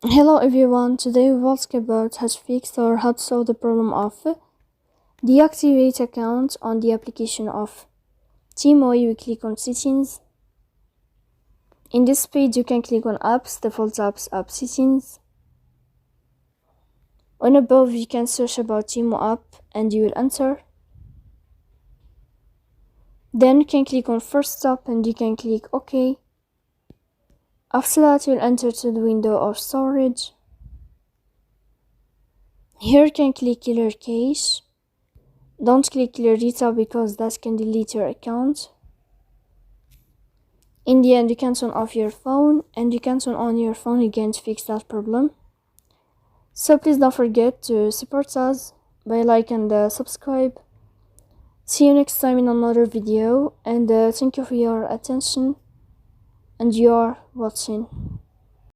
Hello everyone, today we will talk about how to fix or how to solve the problem of deactivate account on the application of Temu. You click on settings. In this page you can click on apps, default apps, app settings. On above you can search about Temu app and you will enter. Then you can click on first step and you can click OK. After that you'll enter to the window of storage. Here you can click clear cache. Don't click clear data because that can delete your account. In the end you can turn off your phone and you can turn on your phone again to fix that problem. So please don't forget to support us by like and subscribe. See you next time in another video, and thank you for your attention and your watching.